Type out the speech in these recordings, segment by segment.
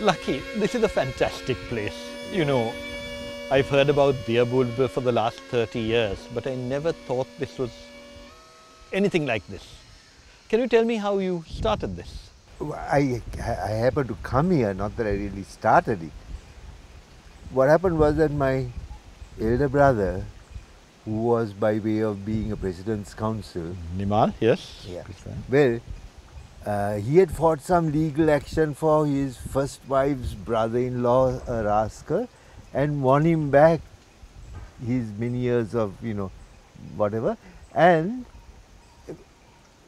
Lucky, this is a fantastic place. You know, I've heard about Dearbulbur for the last 30 years, but I never thought this was anything like this. Can you tell me how you started this? I happened to come here, not that I really started it. What happened was that my elder brother, who was by way of being a president's counsel, Nimal, yes. yeah, well, he had fought some legal action for his first wife's brother-in-law, a rascal, and won him back his many years of, whatever. And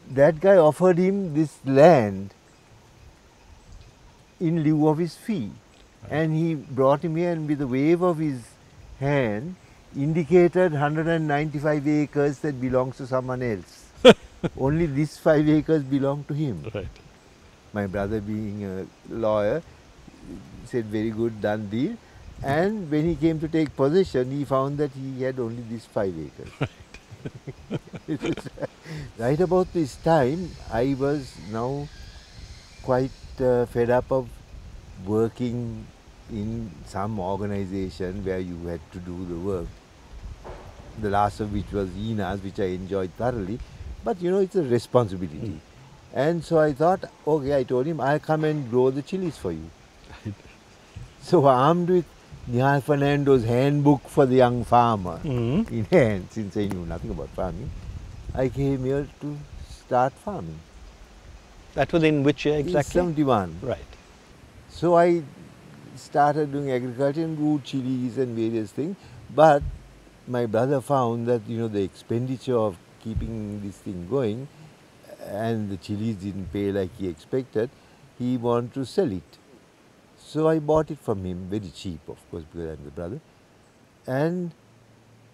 that guy offered him this land in lieu of his fee. And he brought him here and with a wave of his hand indicated 195 acres that belongs to someone else. Only these 5 acres belong to him. Right. My brother, being a lawyer, said very good, done deal. And when he came to take possession, he found that he had only these 5 acres. Right about this time, I was now quite fed up of working in some organization where you had to do the work. The last of which was ENA's, which I enjoyed thoroughly. But it's a responsibility. And so I thought, okay, I told him, I'll come and grow the chilies for you. So armed with Nihal Fernando's handbook for the young farmer in hand, since I knew nothing about farming, I came here to start farming. That was in which year exactly? In 71. Right. So I started doing agriculture and grew chilies and various things. But my brother found that, the expenditure of keeping this thing going and the chilies didn't pay like he expected, he wanted to sell it. So I bought it from him, very cheap, of course, because I'm the brother. And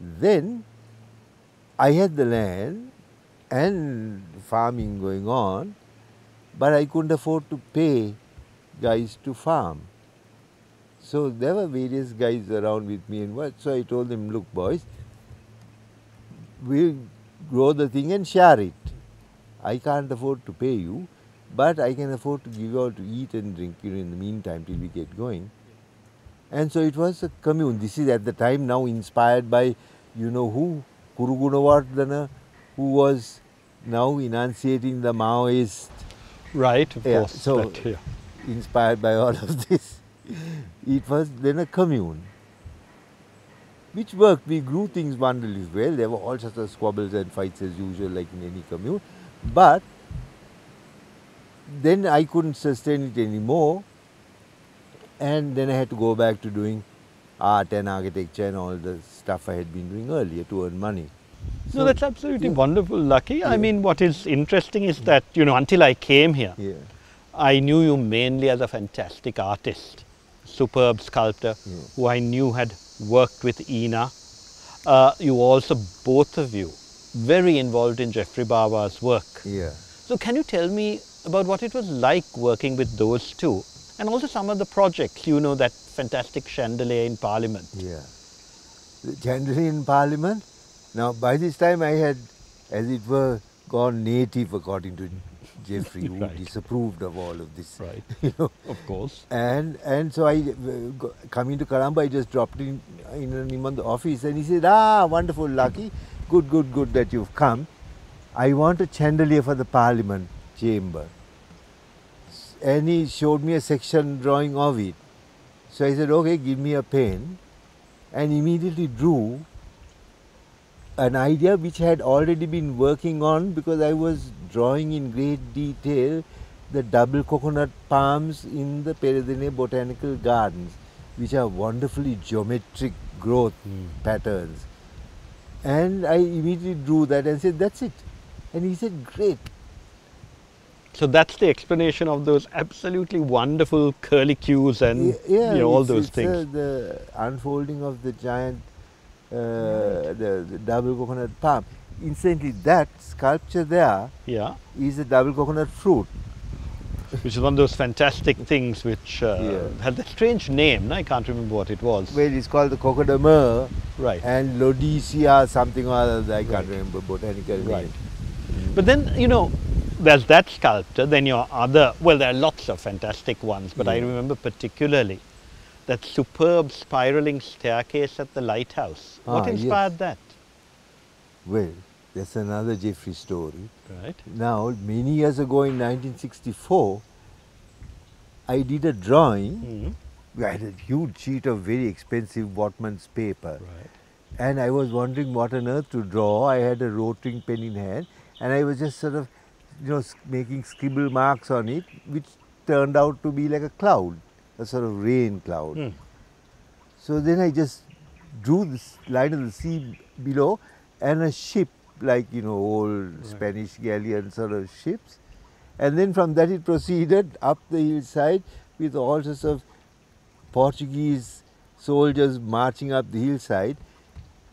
then I had the land and farming going on, but I couldn't afford to pay guys to farm. So there were various guys around with me and what. So I told them, look boys, we'll grow the thing and share it. I can't afford to pay you, but I can afford to give you all to eat and drink in the meantime till we get going. And so it was a commune. This is at the time now inspired by, who? Kuru Gunawardhana, who was now enunciating the Maoist. Right, of course. So inspired by all of this, it was then a commune, which worked. We grew things wonderfully well. There were all sorts of squabbles and fights as usual, like in any commune. But then I couldn't sustain it anymore, and then I had to go back to doing art and architecture and all the stuff I had been doing earlier to earn money. No, that's absolutely wonderful, Lucky. I mean, what is interesting is that, until I came here, I knew you mainly as a fantastic artist, superb sculptor, who I knew had worked with ENA. You also, both of you, very involved in Jeffrey Bawa's work. Yeah. So can you tell me about what it was like working with those two, and also some of the projects, that fantastic chandelier in Parliament. Yeah. The chandelier in Parliament, now by this time I had, as it were, gone native according to Jeffrey, who disapproved of all of this. Right, of course. And so I, coming to Colombo, I just dropped in him on the office and he said, wonderful, Lucky, good that you've come. I want a chandelier for the Parliament chamber. And he showed me a section drawing of it. So I said, okay, give me a pen, and immediately drew an idea which I had already been working on, because I was drawing in great detail the double coconut palms in the Peradene Botanical Gardens, which are wonderfully geometric growth patterns. And I immediately drew that and said, that's it. And he said, great. So that's the explanation of those absolutely wonderful curlicues and all those things. The unfolding of the giant, the double coconut palm. Incidentally, that sculpture there is a double coconut fruit. Which is one of those fantastic things which had a strange name. I can't remember what it was. Well, it's called the coco de mer. Right. And Lodicea something or other, I can't remember botanical name. But then, there's that sculpture, then your other, well, there are lots of fantastic ones, but I Yeah. remember particularly that superb spiraling staircase at the lighthouse. What Yes. inspired that? Well, that's another Jeffrey story. Right. Now, many years ago in 1964, I did a drawing. I had a huge sheet of very expensive Wortmann's paper. Right. And I was wondering what on earth to draw. I had a rotring pen in hand, and I was just sort of, making scribble marks on it, which turned out to be like a cloud, a sort of rain cloud. So then I just drew this line of the sea below and a ship, like, old Spanish galleon sort of ships. And then from that it proceeded up the hillside with all sorts of Portuguese soldiers marching up the hillside.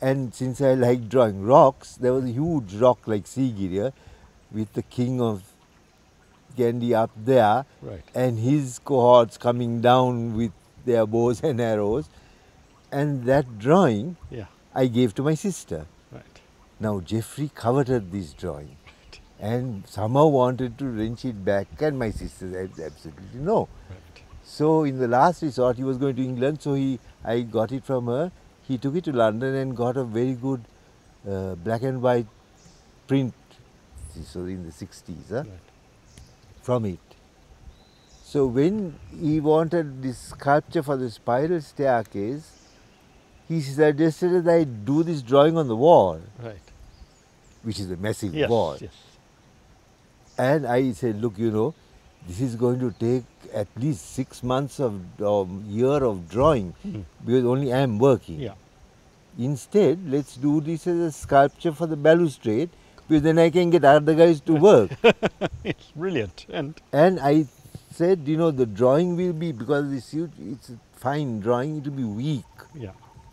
And since I like drawing rocks, there was a huge rock like Sigiriya with the king of Gandhi up there, Right. and his cohorts coming down with their bows and arrows. And that drawing Yeah. I gave to my sister. Right. Now Jeffrey coveted this drawing and somehow wanted to wrench it back, and my sister said absolutely no. Right. So in the last resort he was going to England, so I got it from her. He took it to London and got a very good black and white print, so in the 60s, Right. from it. So when he wanted this sculpture for the spiral staircase, he suggested that I do this drawing on the wall, Right. which is a massive Yes. wall. Yes. And I said, look, this is going to take at least 6 months of year of drawing, because only I am working. Yeah. Instead, let's do this as a sculpture for the balustrade, because then I can get other guys to work. It's brilliant. And I said, the drawing will be, because it's a fine drawing, it will be weak Yeah.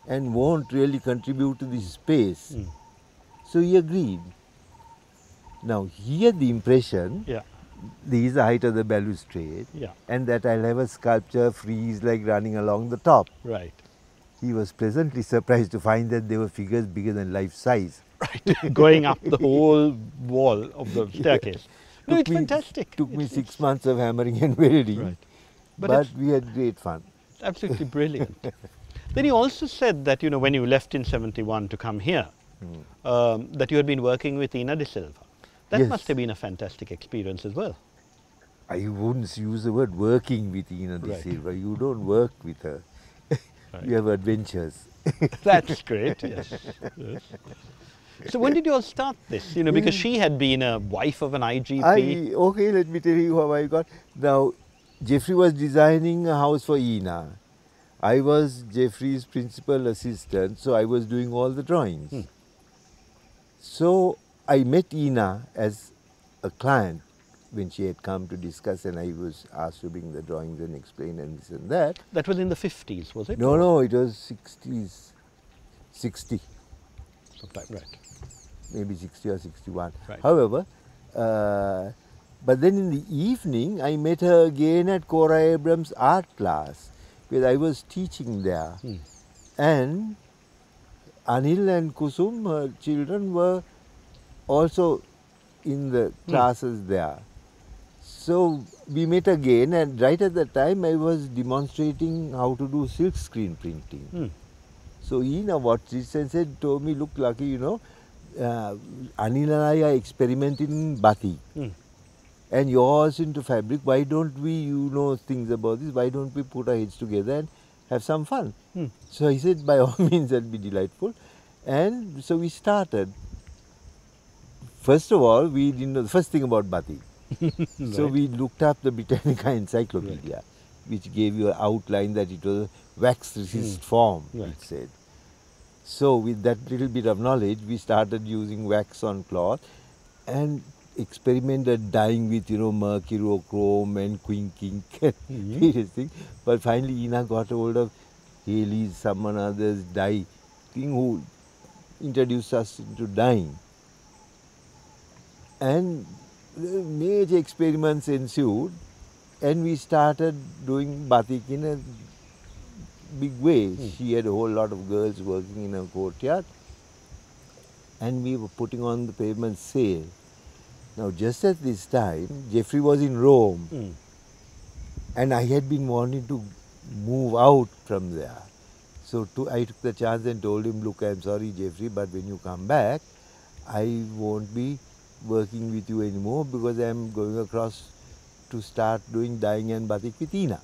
and won't really contribute to this space. So he agreed. Now, he had the impression Yeah. this is the height of the balustrade, Yeah. and that I'll have a sculpture frieze like running along the top. Right. He was pleasantly surprised to find that there were figures bigger than life size. Right. Going up the whole wall of the staircase. No, it's fantastic. Took me 6 months of hammering and welding, Right. but we had great fun. Absolutely brilliant. Then you also said that, when you left in 71 to come here, that you had been working with Ina de Silva. That Yes. must have been a fantastic experience as well. I wouldn't use the word working with Ina de Right. Silva. You don't work with her. Right. You have adventures. That's great, yes. Yes. So when did you all start this? Because she had been a wife of an IGP. Okay, let me tell you how I got. Now, Jeffrey was designing a house for Ina. I was Jeffrey's principal assistant, so I was doing all the drawings. So I met Ina as a client when she had come to discuss, and I was asked to bring the drawings and explain and this and that. That was in the 50s, was it? No, it was 60, Sometime, right. maybe 60 or 61. Right. However, but then in the evening, I met her again at Cora Abrams' art class, because I was teaching there. And Anil and Kusum, her children, were also in the classes there. So we met again, and right at that time I was demonstrating how to do silk screen printing. So Ina watched this and told me, look, Laki, Anil and I are experimenting in batik. And you're also into fabric. Why don't we, things about this, why don't we put our heads together and have some fun? So I said, by all means, that'd be delightful. And so we started. First of all, we didn't know the first thing about batik. So we looked up the Britannica Encyclopedia, which gave you an outline that it was a wax resist form, it said. So with that little bit of knowledge, we started using wax on cloth and experimented dyeing with, mercurochrome and quink ink and various things. But finally, Ina got hold of Haley's, someone other's dye thing, who introduced us into dyeing. And major experiments ensued, and we started doing batik in a big way. She had a whole lot of girls working in her courtyard, and we were putting on the pavement sale. Now, just at this time, Jeffrey was in Rome, Mm. and I had been wanting to move out from there. So I took the chance and told him, look, I'm sorry, Jeffrey, but when you come back, I won't be working with you anymore because I'm going across to start doing dyeing and batik with Ina.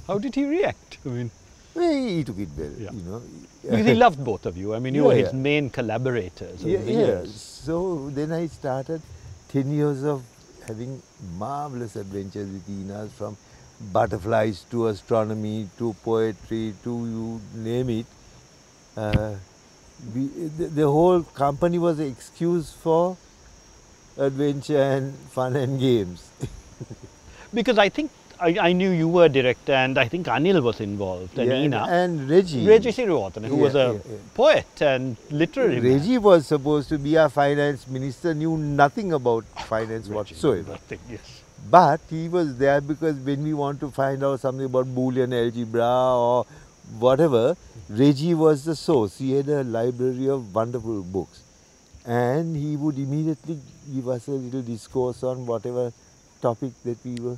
How did he react? I mean, Well, he took it well, Yeah. you know. because he loved both of you. I mean, you Yeah, were his yeah. main collaborators over Yeah, the yeah. years. So then I started 10 years of having marvelous adventures with Ina, from butterflies to astronomy to poetry to you name it. Uh, the whole company was an excuse for adventure and fun and games. Because I think I knew you were director, and I think Anil was involved, and Yeah, Ina. and Reggie. Wijesinha, who was Yeah, a yeah. poet and literary man. Reggie was supposed to be our finance minister, knew nothing about finance Reggie, whatsoever. nothing, yes. But he was there because when we want to find out something about Boolean algebra or whatever, Reggie was the source. He had a library of wonderful books. And he would immediately give us a little discourse on whatever topic that we were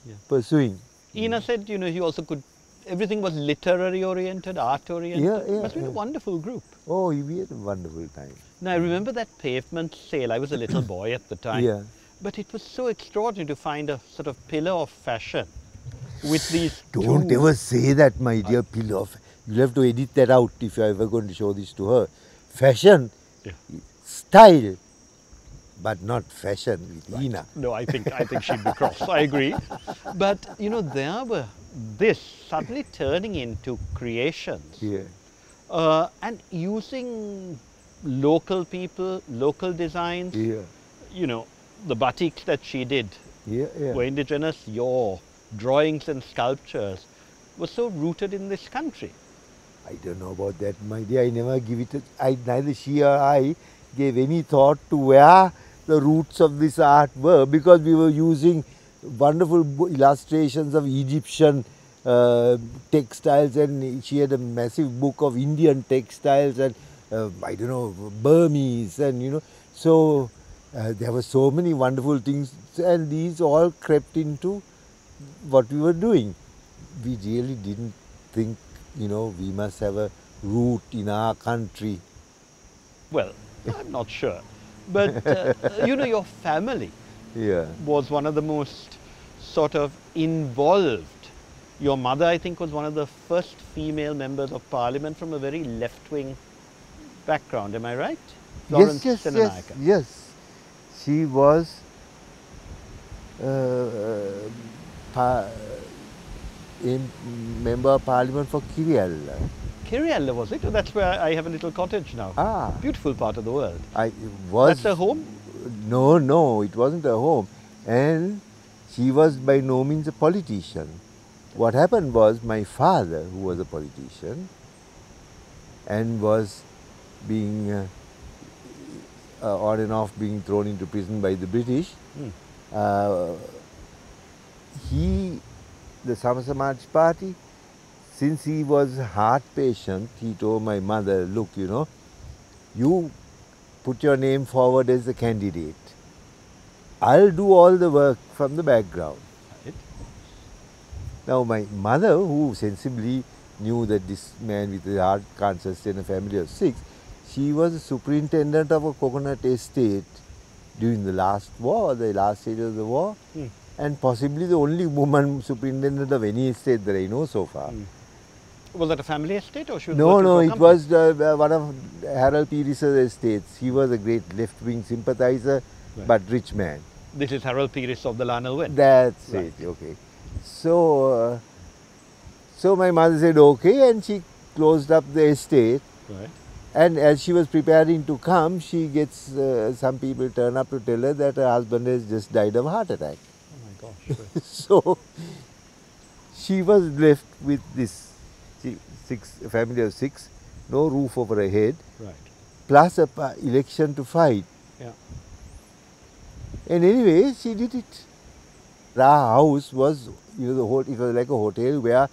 Yeah. pursuing. Ina said, you know, he also could, everything was literary oriented, art oriented. Yeah, yeah, Must have been a yeah. wonderful group. Oh, we had a wonderful time. Now, I remember that pavement sale. I was a little boy at the time. Yeah. But it was so extraordinary to find a sort of pillar of fashion with these Don't two. ever say that, my dear pillow. You'll have to edit that out if you're ever going to show this to her. Fashion, Yeah. style, but not fashion with Ina. No, I think she'd be cross. I agree. But you know, there were this suddenly turning into creations Yeah. and using local people, local designs. Yeah. You know, the batiks that she did Yeah. Yeah. were indigenous. Your drawings and sculptures were so rooted in this country. I don't know about that, my dear. I never give it. Neither she or I gave any thought to where the roots of this art were, because we were using wonderful illustrations of Egyptian textiles, and she had a massive book of Indian textiles and I don't know, Burmese, and you know, so there were so many wonderful things, and these all crept into what we were doing. We really didn't think, you know, we must have a root in our country. Well, I'm not sure. But, you know, your family Yeah. was one of the most sort of involved. Your mother, I think, was one of the first female members of parliament from a very left-wing background. Am I right? Laki Senanayake. Yes. She was a member of parliament for Kirialla. Kirialla, was it? Oh, that's where I have a little cottage now. Ah. Beautiful part of the world. I was. That's her home? No, no, it wasn't her home. And she was by no means a politician. What happened was, my father, who was a politician and was being on and off being thrown into prison by the British, the Sama Samaj Party, since he was heart patient, he told my mother, look, you know, you put your name forward as the candidate. I'll do all the work from the background. Right. Now my mother, who sensibly knew that this man with his heart can't sustain a family of 6, she was a superintendent of a coconut estate during the last war, the last stage of the war, and possibly the only woman superintendent of any estate that I know so far. Was that a family estate, or she was No, working no, for a it company? was one of Harold Pires' estates. He was a great left-wing sympathizer, Right. but rich man. This is Harold Pires of the Lanel Wen. That's Right. it, okay. So, so my mother said okay, and she closed up the estate. Right. And as she was preparing to come, she gets some people turn up to tell her that her husband has just died of a heart attack. Oh my gosh. Right. So she was left with this family of 6, no roof over her head, Right. plus a election to fight. Yeah. And anyway, she did it. Our house was, you know, it was like a hotel where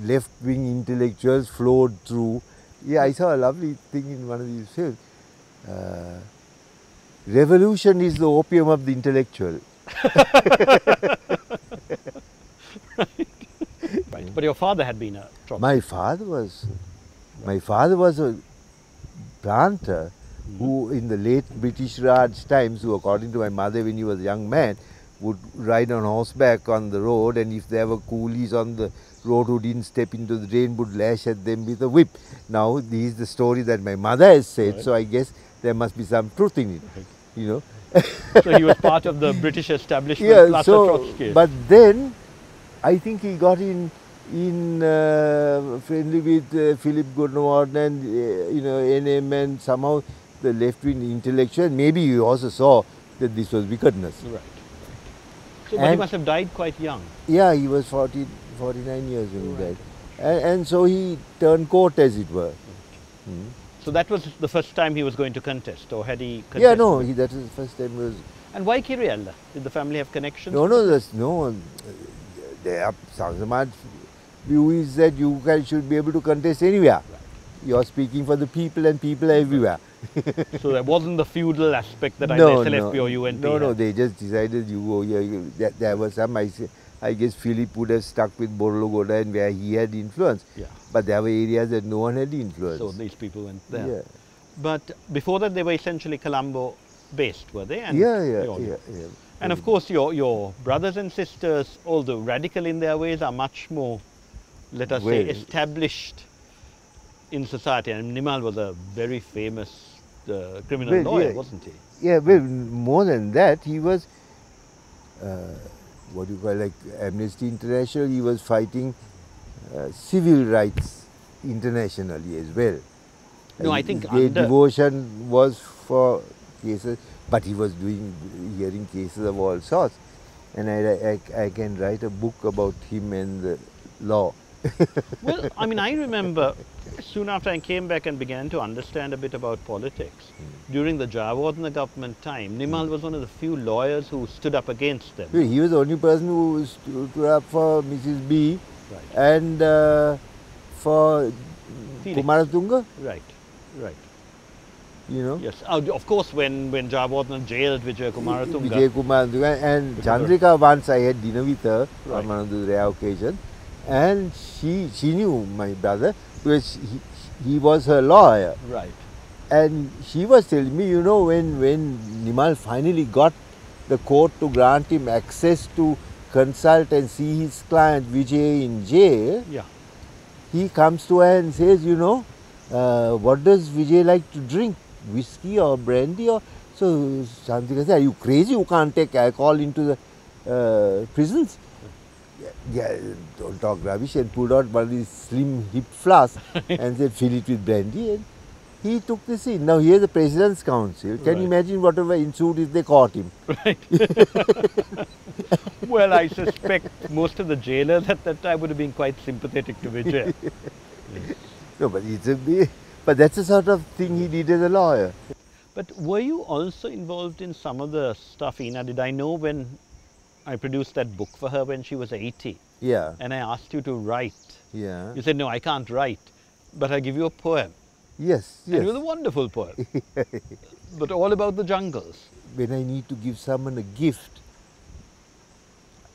left-wing intellectuals flowed through. Yeah, I saw a lovely thing in one of these films. Revolution is the opium of the intellectual. Right. But your father had been a Trotskyist. My father was a planter who in the late British Raj times, who according to my mother when he was a young man, would ride on horseback on the road, and if there were coolies on the road who didn't step into the drain, would lash at them with a whip. Now, this is the story that my mother has said, Right. so I guess there must be some truth in it, Right. you know. So he was part of the British establishment Yeah, plus a so, Trotskyist. but then I think he got in friendly with Philip Goodwin and NM, and somehow the left-wing intellectual. Maybe he also saw that this was wickedness. Right. So, but he must have died quite young. Yeah, he was 49 years when he died, and so he turned court, as it were. So that was the first time he was going to contest, or had he contested? Yeah, no, that was the first time he was. And why Kirialla? Did the family have connections? No, there's no. There are Sansamaj view is that you guys should be able to contest anywhere. Right. You're speaking for the people, and people are everywhere. So there wasn't the feudal aspect that No, either SLFP or UNP no, had. they just decided you go here. There was some, I guess Philip would have stuck with Borlogoda and where he had influence. Yeah. But there were areas that no one had influence. So these people went there. Yeah. But before that, they were essentially Colombo based, were they? And Yeah. And of course, your brothers and sisters, although radical in their ways, are much more, let us say, established in society. And Nimal was a very famous criminal lawyer, wasn't he? Yeah, well, more than that, he was, what you call like Amnesty International, he was fighting civil rights internationally as well. No, I think their devotion was for cases, but he was hearing cases of all sorts. And I can write a book about him and the law. Well, I mean, I remember soon after I came back and began to understand a bit about politics, during the Jayawardena government time, Nimal was one of the few lawyers who stood up against them. He was the only person who stood up for Mrs. B and for Kumaratunga. Right. You know? Yes. Of course, when Jayawardena jailed Vijay Kumaratunga. Vijay Kumaratunga and Chandrika, once I had dinner with her on one of the rare occasions, and she knew my brother because he was her lawyer. Right. And she was telling me, you know, when Nimal finally got the court to grant him access to consult and see his client Vijay in jail, he comes to her and says, you know, what does Vijay like to drink? Whiskey or brandy? Or so Chandrika said, are you crazy? You can't take alcohol into the prisons. Yeah, don't talk rubbish, and pulled out one of these slim hip flasks and said, fill it with brandy, and he took the scene. Now here's the President's Council. Can you imagine whatever ensued if they caught him? Right. Well, I suspect most of the jailers at that time would have been quite sympathetic to Vijay. No, but that's the sort of thing he did as a lawyer. But were you also involved in some of the stuff Ina did? I know when I produced that book for her when she was 80. Yeah. And I asked you to write. Yeah. You said, no, I can't write, but I give you a poem. Yes. And it was a wonderful poem. But all about the jungles. When I need to give someone a gift,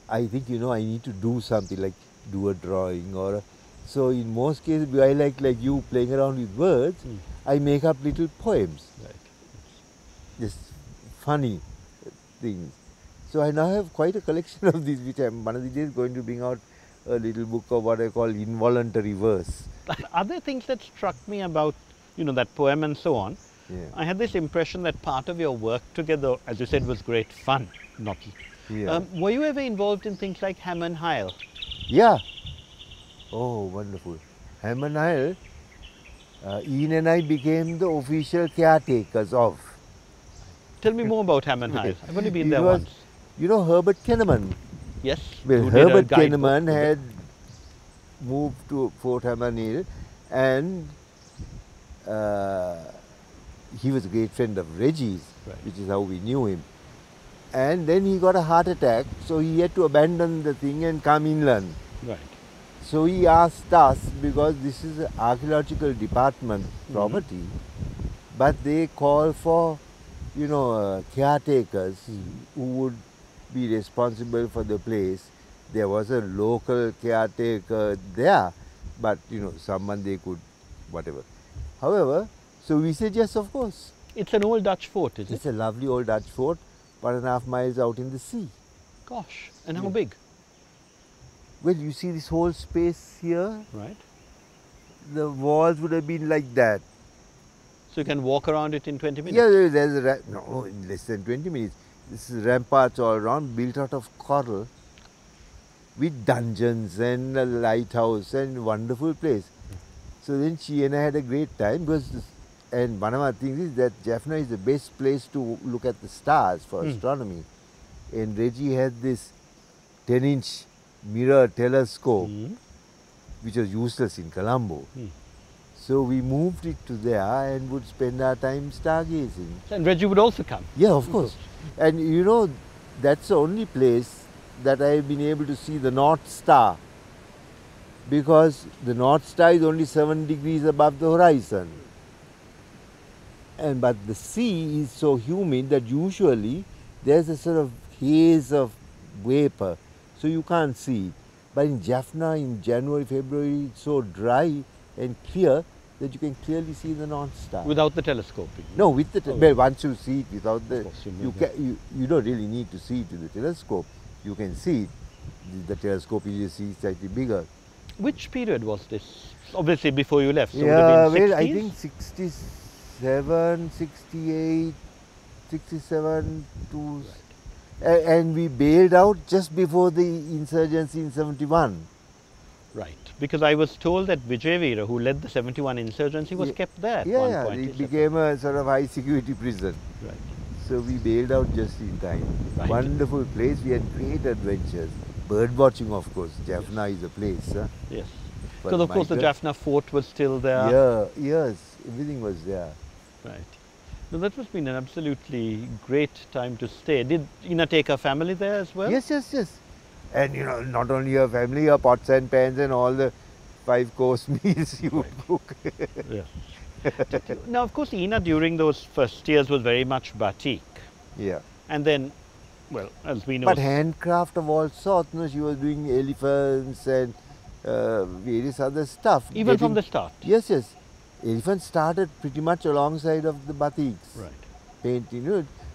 I think, you know, I need to do something like do a drawing or so in most cases, I like you playing around with words, I make up little poems. Right. Just funny things. So I now have quite a collection of these, which I'm one of the days going to bring out a little book of what I call involuntary verse. Other things that struck me about, you know, that poem and so on, I had this impression that part of your work together, as you said, was great fun. Were you ever involved in things like Ham and Hyle? Yeah. Oh, wonderful. Ham and Hyle, Ian and I became the official caretakers of. Tell me more about Ham and Hyle. I've only been there once. You know Herbert Kenneman? Yes. Well, Herbert Kenneman had moved to Fort Hammerhill, and he was a great friend of Reggie's, which is how we knew him. And then he got a heart attack, so he had to abandon the thing and come inland. Right. So he asked us, because this is an archaeological department property, but they call for caretakers who would be responsible for the place. There was a local caretaker there, but someone they could, whatever. However, so we said yes, of course. It's an old Dutch fort, is it? It's a lovely old Dutch fort, 1.5 miles out in the sea. Gosh, and how big? Well, you see this whole space here? Right. The walls would have been like that. So you can walk around it in 20 minutes? Yeah, there's no, in less than 20 minutes. This is ramparts all around, built out of coral, with dungeons and a lighthouse and wonderful place. So then she and I had a great time and one of our things is that Jaffna is the best place to look at the stars for astronomy. And Reggie had this 10-inch mirror telescope, which was useless in Colombo. So we moved it to there and would spend our time stargazing. And Reggie would also come? Yeah, of course. And that's the only place that I have been able to see the North Star, because the North Star is only 7 degrees above the horizon. But the sea is so humid that usually there's a sort of haze of vapor, so you can't see it. But in Jaffna in January, February, it's so dry and clear that you can clearly see the North Star. Without the telescoping? No, with the well, once you see it without the, you don't really need to see it with the telescope. You can see it. The telescope you see is slightly bigger. Which period was this? Obviously before you left. So yeah, would have been 60s? well, I think 67, 68, 67 to... Right. And we bailed out just before the insurgency in 71. Right, because I was told that Wijesinha, who led the 71 insurgency, was kept there at one point. It became a sort of high security prison. Right. So we bailed out just in time. Right. Wonderful place, we had great adventures. Bird watching, of course. Jaffna is a place. Yes. Because of course the Jaffna fort was still there. Yeah, yes, everything was there. Right. No, that must have been an absolutely great time to stay. Did Ina take her family there as well? Yes, yes, yes. And not only her family, her pots and pans and all the 5-course meals you would cook. Yes. Now, of course, Ina during those first years was very much batik. Yeah. And then, well, as we know... But handcraft of all sorts. She was doing elephants and various other stuff. Even from the start? Yes, yes. Elephants started pretty much alongside of the batiks. Right. Painting,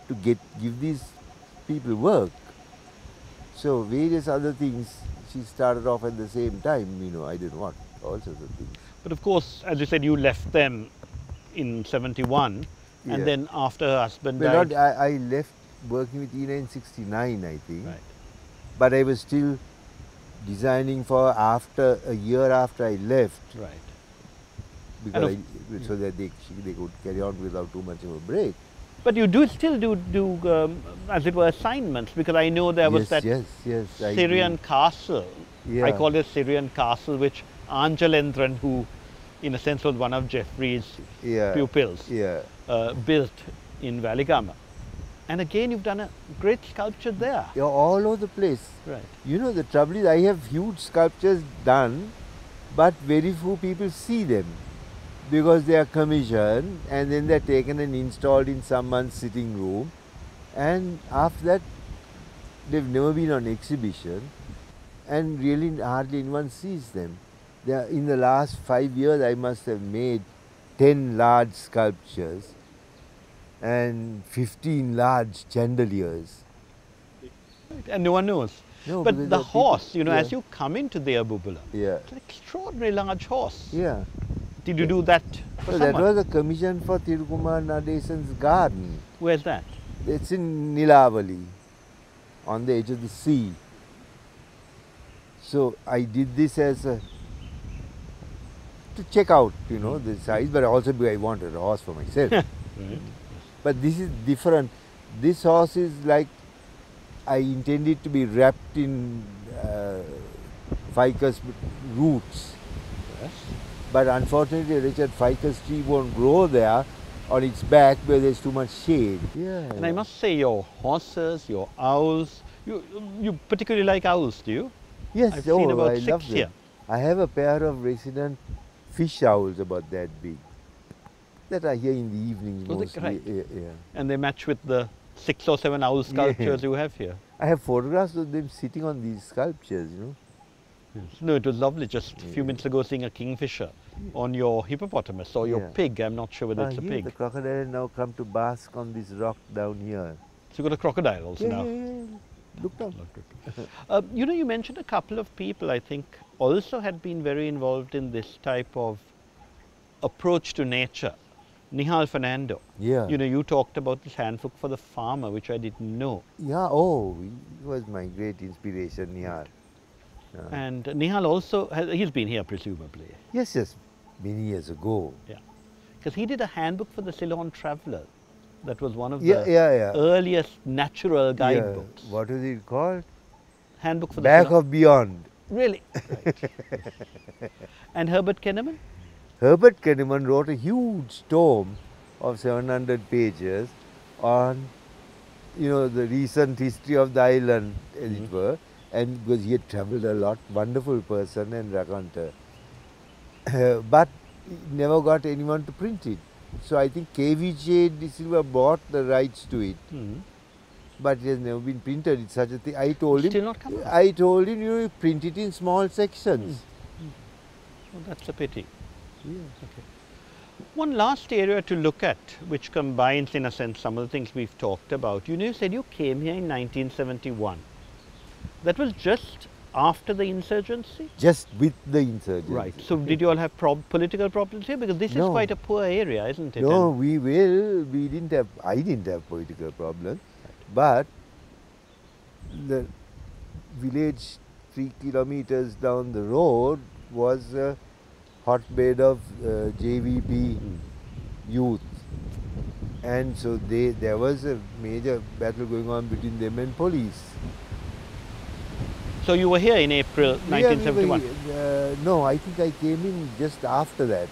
to give these people work. So various other things she started off at the same time, I didn't want all sorts of things. But of course, as you said, you left them in 71, and then after her husband died... I left working with Ina in 69, I think. Right. But I was still designing for a year after I left. Right. Because so that they could carry on without too much of a break. But you still do as it were, assignments, because I know there was that Syrian castle. Yeah. I call it Syrian castle, which Anjalendran, who in a sense was one of Jeffrey's pupils, built in Valigama. And again, you've done a great sculpture there. Yeah, all over the place. Right. The trouble is, I have huge sculptures done, but very few people see them, because they are commissioned and then they're taken and installed in someone's sitting room, and after that they've never been on exhibition and really hardly anyone sees them. In the last 5 years I must have made 10 large sculptures and 15 large chandeliers. And no one knows. No, but the horse, as you come into the Abubula, it's an extraordinary large horse. Yeah. Did you do that for that was a commission for Thirukumar Nadesan's garden. Where's that? It's in Nilavali, on the edge of the sea. So I did this as to check out, the size, but also because I wanted a horse for myself. Right. But this is different. This horse is like, I intended to be wrapped in ficus roots. Yes. But unfortunately, Richard, ficus tree won't grow there on its back where there's too much shade. Yeah. And I must say, your horses, your owls, you particularly like owls, do you? Yes, I've seen about 6 love them. here. I have a pair of resident fish owls about that big. that are here in the evenings Oh, mostly. right. Yeah. And they match with the 6 or 7 owl sculptures you have here. I have photographs of them sitting on these sculptures, you know. Yes. No, it was lovely just a few minutes ago seeing a kingfisher on your hippopotamus or your pig. I'm not sure whether it's a Here pig. the crocodile now come to bask on this rock down here. So you've got a crocodile also now. Yeah. Look down. You know, you mentioned a couple of people, I think, also had been very involved in this type of approach to nature. Nihal Fernando. Yeah. You know, you talked about this handbook for the farmer, which I didn't know. Yeah, oh, he was my great inspiration, Nihal. And Nihal also, he's been here presumably. Yes, many years ago. Yeah. Because he did a handbook for the Ceylon traveller. That was one of Yeah, the yeah. earliest natural guidebooks. What was it called? Handbook for the Back Ceylon. of Beyond. Really? Right. And Herbert Kenneman? Herbert Kenneman wrote a huge tome of 700 pages on, you know, the recent history of the island, as it were, and because he had travelled a lot, wonderful person and raconteur. But he never got anyone to print it. So I think KVJ De Silva bought the rights to it. But it has never been printed. It's such a thing. I told him, Still not come out? I told him, you know, you print it in small sections. Oh, that's a pity. Yeah. Okay. One last area to look at, which combines in a sense some of the things we've talked about. You know, you said you came here in 1971. That was just after the insurgency? Just with the insurgency. Right. So did you all have political problems here? Because this is No. quite a poor area, isn't it? No, And we didn't have, I didn't have political problems, but the village 3 kilometers down the road was a hotbed of JVP youth. And so there was a major battle going on between them and police. So you were here in April 1971? No, I think I came in just after that.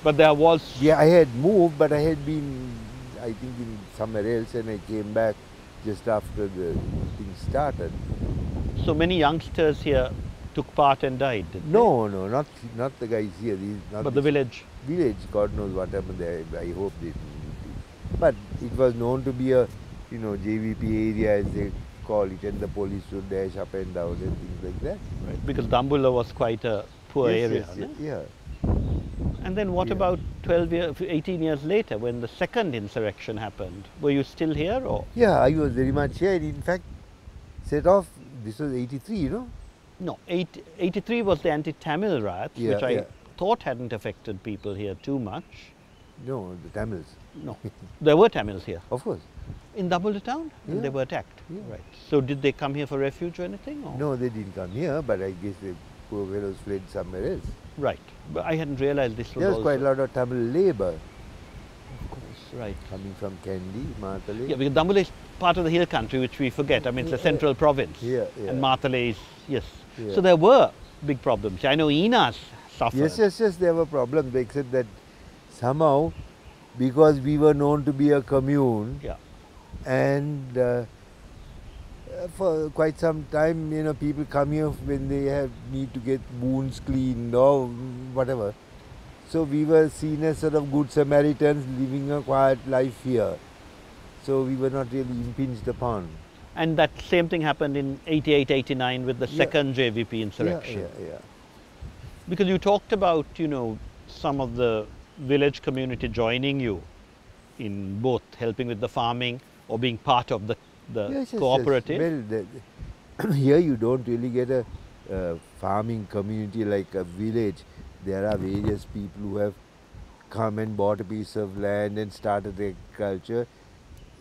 But there was... Yeah, I had moved, but I had been, I think, in somewhere else, and I came back just after the thing started. So many youngsters here took part and died, did No, not the guys here. These, they? not But the village? village, God knows what happened there. I hope they didn't. But it was known to be a, you know, JVP area, as they call it, and the police would dash up and down and things like that. Right, because Dambulla was quite a poor area. Yes, no? yeah. And then what about 18 years later when the second insurrection happened? Were you still here or? Yeah, I was very much here. In fact, set off, this was 83, you know? No, 83 was the anti-Tamil riots, Yeah, which I yeah. thought hadn't affected people here too much. No, the Tamils. No, there were Tamils here. Of course. In Dambulla town? And Yeah. they were attacked? Yeah. Right. So did they come here for refuge or anything? Or? No, they didn't come here, but I guess the poor fellows fled somewhere else. Right. But I hadn't realized this was There was also... quite a lot of Tamil labour Of course, right. coming from Kandy, Matale. Yeah, because Dambulla is part of the hill country, which we forget. I mean, it's a central province. Yeah. And Matale is, yes. Yeah. So there were big problems. I know Enas suffered. Yes, there were problems, except that somehow, because we were known to be a commune, Yeah. and for quite some time, you know, people come here when they need to get wounds cleaned or whatever. So we were seen as sort of good Samaritans living a quiet life here. So we were not really impinged upon. And that same thing happened in 88, 89 with the Yeah. second JVP insurrection. Yeah. Because you talked about, you know, some of the village community joining you in both helping with the farming or being part of the Yes. cooperative. Well, here you don't really get a farming community like a village. There are various people who have come and bought a piece of land and started agriculture.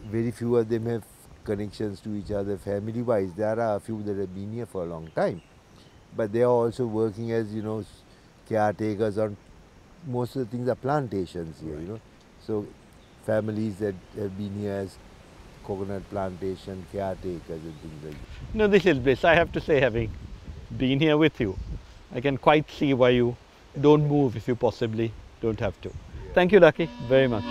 Very few of them have connections to each other family-wise. There are a few that have been here for a long time. But they are also working as, you know, caretakers on most of the things are plantations here, you know. So families that have been here as coconut plantation caretakers and things like that. No, this is bliss. I have to say, having been here with you, I can quite see why you don't move if you possibly don't have to. Thank you, Laki, very much.